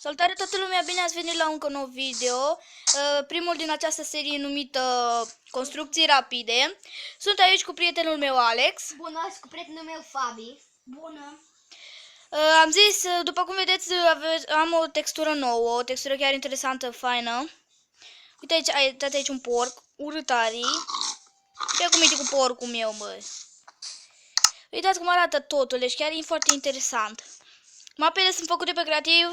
Salutare toată lumea, bine ați venit la încă un nou video, primul din această serie numită Construcții Rapide. Sunt aici cu prietenul meu Alex. Bună, și cu prietenul meu Fabi. Bună. Am zis, după cum vedeți, am o textură nouă, o textură chiar interesantă, faină. Uite aici, uitați aici un porc, urâtarii. Ia cum uite cu porcul meu, băi. Uitați cum arată totul, deci chiar e foarte interesant. Mapele sunt făcute pe creativ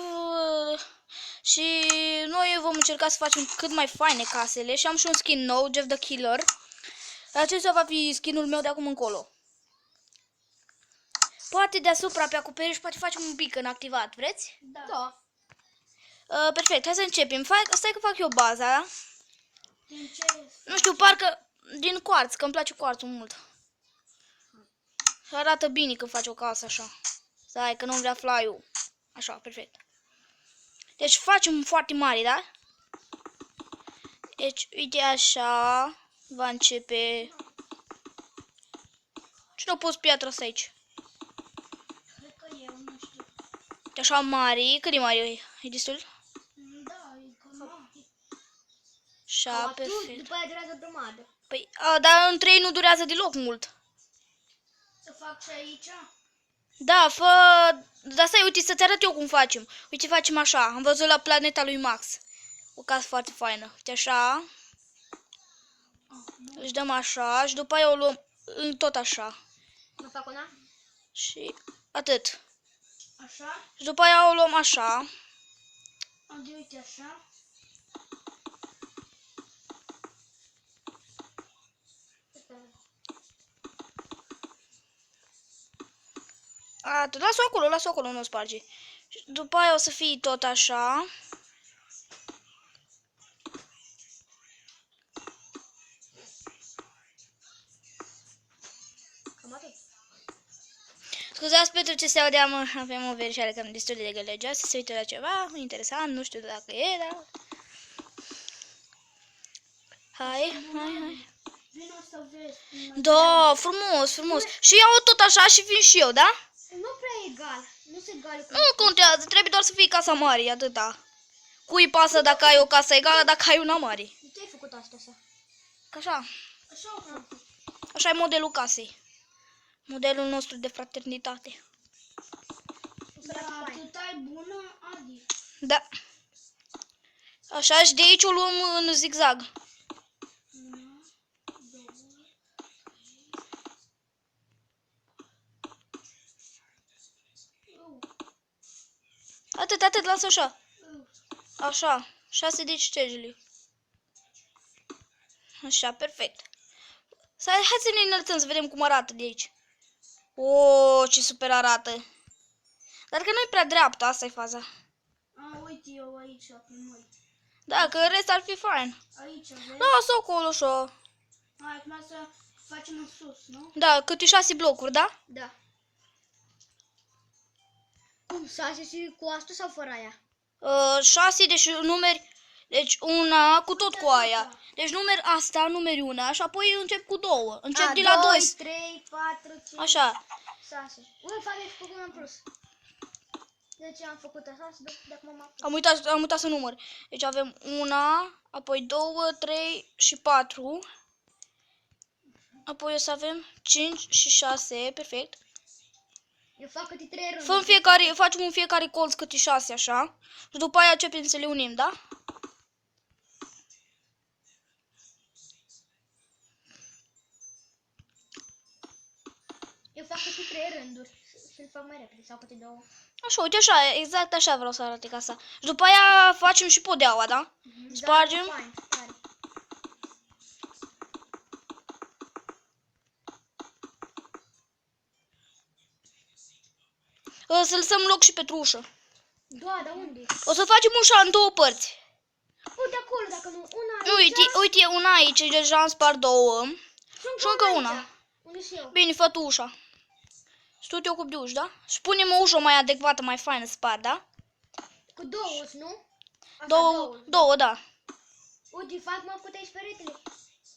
și noi vom încerca să facem cât mai faine casele. Și am și un skin nou, Jeff the Killer. Acesta va fi skinul meu de acum încolo. Poate deasupra pe acoperiș, poate facem un beacon activat, vreți? Da. Perfect, hai să începem. Stai că fac eu baza. Din ce? Nu știu, parcă din cuarț, că îmi place cuarțul mult. Arată bine când faci o casă așa. Stai că nu-mi vrea fly-ul. Așa, perfect. Deci facem foarte mari, da? Deci, uite așa. Va începe. Cine a pus piatra asta aici? Cred că eu, nu știu. Uite așa mari. Cât de mari e? E destul? Da, e cam mare. Așa, perfect. După aia durează o grămadă. Păi, dar în 3 nu durează deloc mult. Să fac și aici? Da, fă... Dar stai, uite, să-ți arăt eu cum facem. Uite, facem așa. Am văzut la planeta lui Max. O casă foarte faină. Uite așa. Își dăm așa și după aia o luăm tot așa. Mă fac una? Și atât. Așa? Și după aia o luăm așa. Unde uite așa? Atât, lasă-o acolo, nu o sparge. Și după aia o să fie tot așa. Cam atât. Scuzați pentru ce se audea, mă, avem o verișoară cam destul de gălăgioasă, se uită la ceva interesant, nu știu dacă e, dar... Hai. Vino să vezi. Da, frumos. Și iau tot așa și vin și eu, da? Nu prea e egal. Nu se egal. Nu contează, trebuie doar să fie casa mare, atâta. Cui pasă dacă ai o casă egală, dacă ai una mare. De ce ai făcut asta așa? Că așa, Așa o făcut. așa e modelul casei. Modelul nostru de fraternitate. Da, atât ai bună, Adi. Da. Așa, și de aici o luăm în zigzag. Atât, lasă așa. Așa, 6 de ștergeli. Așa, perfect. Hai să ne înălțăm să vedem cum arată de aici. O, ce super arată. Dar că nu e prea dreaptă, asta e faza. A, uite eu aici, pe noi. Da, că în rest ar fi fain. Aici, vezi? Lasă acolo așa. Hai, acum să facem în sus, nu? Da, câte 6 blocuri, da? Da. Cum, 6 și cu asta sau fără aia? 6, deci numeri. Deci una cu tot cu aia. Deci numeri asta, numeri una și apoi încep cu 2. Încep de la 2. 3, 4, 5, Așa. 6. Ui, Fabi, ai făcut în plus. De ce am făcut așa? De acum am Am uitat să număr. Deci avem 1, apoi 2, 3 și 4. Apoi o să avem 5 și 6, perfect. Eu fac câte 3 rânduri. Facem în fiecare colț câte 6 așa. Și după aia începem să le unim, da? Eu fac câte 3 rânduri. Să-l fac mai repede, sau câte 2. Așa, uite așa, exact așa vreau să arate casa. Și după aia facem și podeaua, da? Spargem. Da, fain, tare. Să lăsăm loc și pentru ușă. Da, dar unde? O să facem ușa în 2 părți. Uite acolo, dacă nu. Una aici. Uite, una aici, deja am spart 2. Și încă una. Unde și eu? Bine, fă tu ușa. Și tu te ocupi de uși, da? Și punem o ușă mai adecvată, mai faină să spar, da? Cu 2, nu? Așa, 2, da. Uite, fac cum am făcut aici peretele.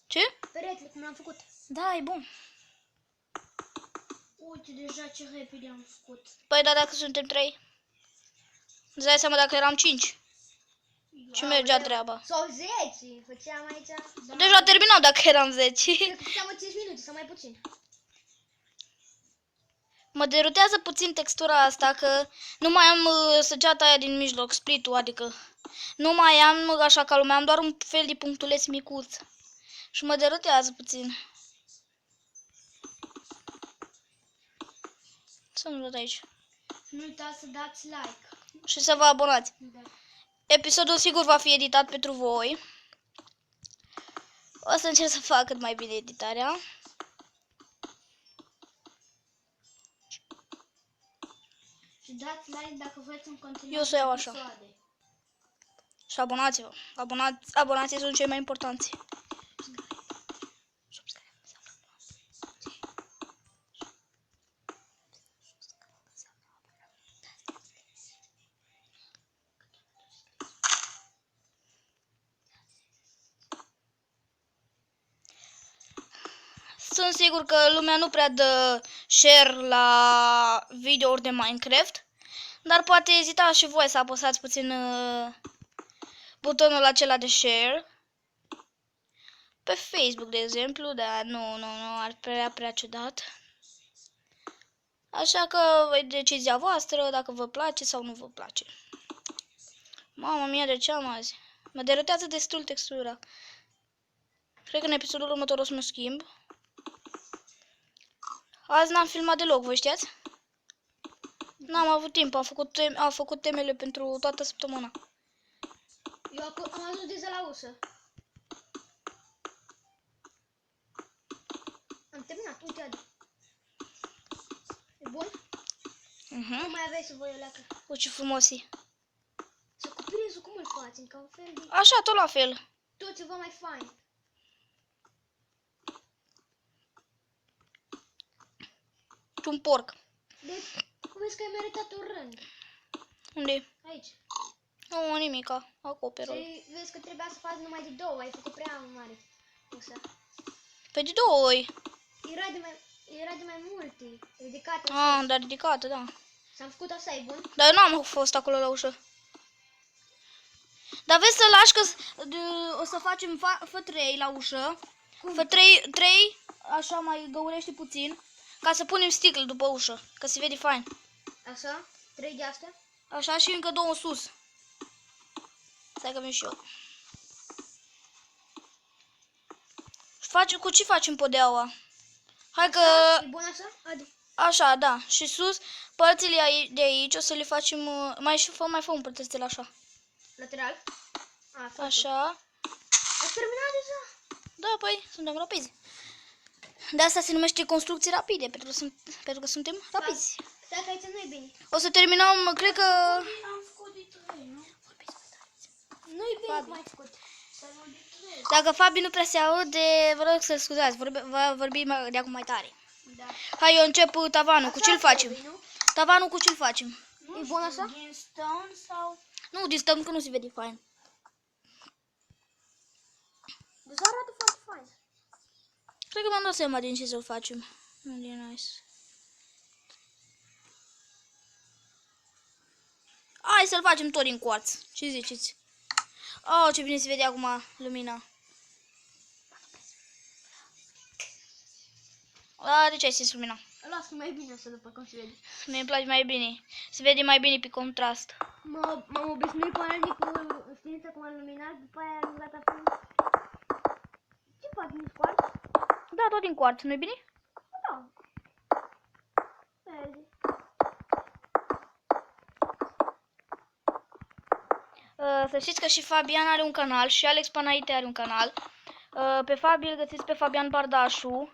Ce? Peretele, cum l-am făcut. Da, e bun. Uite deja ce repede am făcut. Păi, da, dacă suntem 3. Îți dai seama dacă eram 5. Și mergea treaba. Sau 10. Făceam aici... Da. Deja terminam dacă eram 10. Cred că făceam 5 minute sau mai puțin. Mă derutează puțin textura asta că nu mai am săgeata aia din mijloc, split-ul, adică nu mai am așa ca lumea, am doar un fel de punctuleț micuț. Și mă derutează puțin. Să nu văd aici. Nu uitați să dați like. Și să vă abonați. Da. Episodul sigur va fi editat pentru voi. O să încerc să fac cât mai bine editarea. Și dați like dacă vreți în continuare. Eu să iau așa. episoade. Și abonați-vă. Abonații sunt cei mai importanți. Sunt sigur că lumea nu prea dă share la videouri de Minecraft, dar poate ezitați și voi să apăsați puțin butonul acela de share. Pe Facebook, de exemplu, dar nu, ar prea ciudat. Așa că e decizia voastră dacă vă place sau nu vă place. Mamă mia, de ce am azi? Mă derutează destul textura. Cred că în episodul următor o să mă schimb. Azi n-am filmat deloc, voi știați? N-am avut timp, am făcut temele pentru toată săptămâna. Eu am ajuns deja la ușă. Am terminat, uite, Adi. E bun? Nu mai aveți să voi o leacă. O, ce frumos e. Să cuprinsul cum îl faci? Ca un fel de... Așa, tot la fel. Tot ceva mai fain. Un porc. Deci, vezi că ai meritat un rând. Unde? Aici. Nu, nimica. Acoperă. Și vezi că trebuia să faci numai de 2, ai făcut prea mare. Ușa. Pe de 2. Era de mai multe. Ridicate. Ah, dar ridicată, da. S-am făcut așa, e bun? Dar eu nu am fost acolo la ușă. Dar vezi să lași că o să facem fă 3 la ușă. Fă 3, așa mai găurește puțin. Ca să punem sticlă după ușă. Că se vede fain. Așa? 3 de astea? Așa și încă 2 în sus. Stai că vin și eu. Cu ce facem podeaua? Hai că... E bun așa? Adi. Așa, da. Și sus, părțile de aici o să le facem... Mai fă un părțile așa. Lateral? A, Așa. Ați terminat deja? Da, păi, suntem rapizi. De asta se numește construcții rapide, pentru că suntem rapizi. Stai că aici nu e bine. O să terminăm, cred că... Am făcut de 3, nu? Nu e bine cum ai făcut. Dacă Fabi nu prea se aude, vă rog să scuzați, va vorbi de acum mai tare. Da. Hai, eu încep tavanul, cu ce-l facem? Nu? Tavanul cu ce-l facem? E bun așa? Din stone sau... Nu, din stăm că nu se vede fain. Deja arată foarte fain. Cred că mi-am dat seama din ce să-l facem. Nu e nice. Hai să-l facem tot din cuarț. Ce ziceți? Oh, ce bine se vede acum lumina. De ce ai stins lumina? Las că mai e bine așa după cum se vede. Mi-e place mai bine. Se vede mai bine pe contrast. M-am obișnuit cu anul cu știință cum am luminat, după aia am dat acum. Ce faci, din scoart? Da, tot din cuarț, nu-i bine? Da. Vezi. Să știți că și Fabian are un canal și Alex Panaite are un canal. Pe Fabi îl găsiți pe Fabian Bardașu.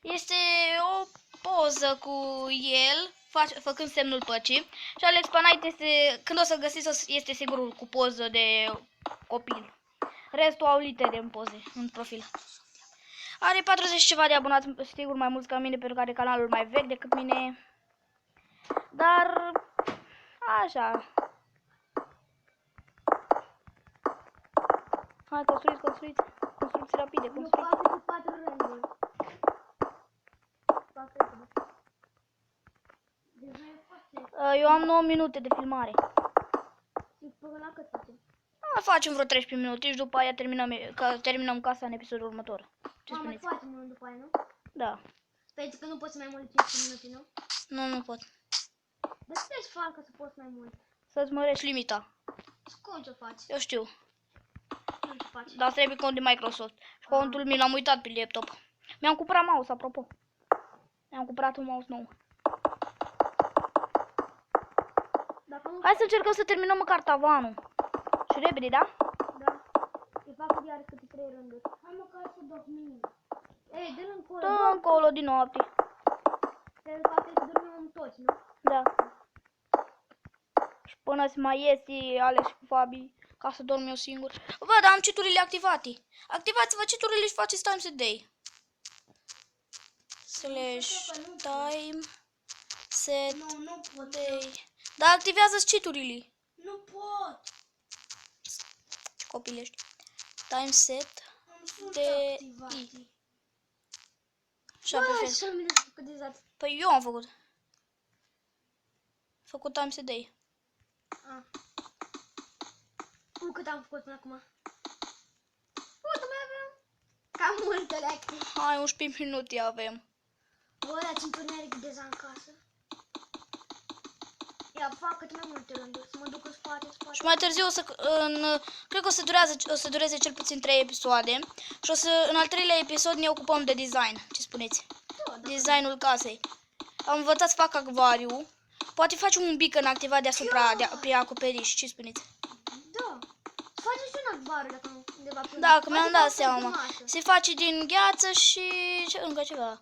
Este o poză cu el făcând semnul păcii. Și Alex Panaite este, când o să găsiți, este sigur cu poză de copil. Restul au litere în poze, în profil. Are 40 ceva de abonați, sigur mai mulți ca mine, pentru că are canalul mai vechi decât mine. Dar așa. Hai, construiți. Construcții rapide, Eu construiți. fac cu 4 rânduri. Fac repede. Deja e foarte. Eu am 9 minute de filmare. cât facem? Facem vreo 13 minute și după aia terminăm casa în episodul următor. Ce Mai spuneți? facem unul după aia, nu? Da. Pentru că nu poți să mai mult 15 minute, nu? Nu pot. Dar ce să fac ca să poți mai mult? Să-ți mărești limita. Cum ce faci? Eu știu. Cum ce faci? Dar trebuie cont de Microsoft. Și contul mi l-am uitat pe laptop. Mi-am cumpărat mouse, apropo. Mi-am cumpărat un mouse nou. Dacă nu... Hai să încercăm să terminăm măcar tavanul. Și repede, da? Da. Îi fac iar câte 3 rânduri. Hai măcar să dormim. Ei, dă-l încolo. Dă încolo din noapte. Trebuie să dormim toți, nu? Da. Și până se mai iese Alex cu Fabi, ca să dorm eu singur. Vă, dar am citurile activate. Activați-vă citurile și faceți time set day. Slash time set Nu pot. day. Dar activează-ți citurile. Nu pot. Ce copil ești. Time set Nu sunt day. activate. Și pe fel. să mi făcut dezați. Păi eu am făcut. Făcut time set day. Cât am făcut până acum? Uite, mai avem cam multe lecții. Hai, 11 minute avem. Bă, dați întuneric deja în casă. Ia, fac cât mai multe rânduri, să mă duc în spate. Și mai târziu cred că o să dureze cel puțin 3 episoade. Și în al 3-lea episod ne ocupăm de design. Ce spuneți? Da, Designul casei. Am învățat să fac acvariu. Poate facem un beacon activat deasupra pe acoperiș. Ce spuneți? Da. Faceți un acvariu dacă nu undeva pe Da, că mi-am dat faceți seama. pe masă. Se face din gheață și încă ceva.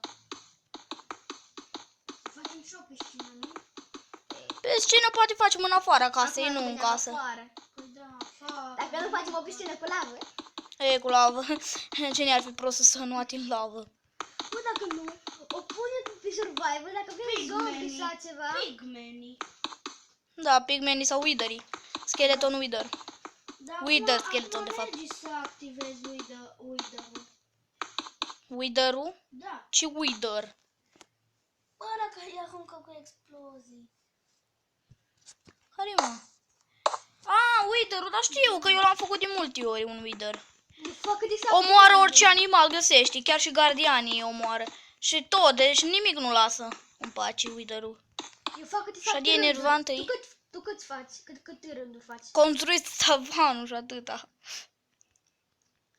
Facem și o piscină, nu? Piscină poate facem în afara casei, nu în casă. Păi da, afară. Dacă nu facem o piscină cu lavă. E, cu lavă. Cine ar fi prost să nu ating lavă? Bă, dacă nu, o punem pe survival, dacă vine zombie sau ceva. Pigmenii. Da, pigmenii sau witherii. Skeleton wither. Da, Wither skeleton, de fapt. mergi să activezi wither-ul. Wither-ul? Da. Ce wither? Bă, dacă e aruncă cu explozii. Care mă? Wither-ul, dar știu că eu l-am făcut de multe ori un wither. Facă de Omoară orice animal găsești, chiar și gardianii omoară. Și tot, deci nimic nu lasă în pace wither-ul. Eu fac câte Și de enervantă e. Tu cât faci? Cât rânduri faci? Construiți tavanul și atâta.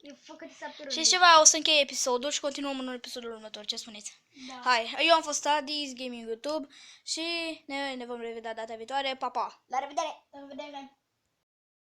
Eu fac câte 7 rânduri. Și ceva, o să încheie episodul și continuăm în episodul următor. Ce spuneți? Da. Hai, eu am fost Adis Gaming YouTube și ne vom revedea data viitoare. Pa, pa! La revedere! La revedere.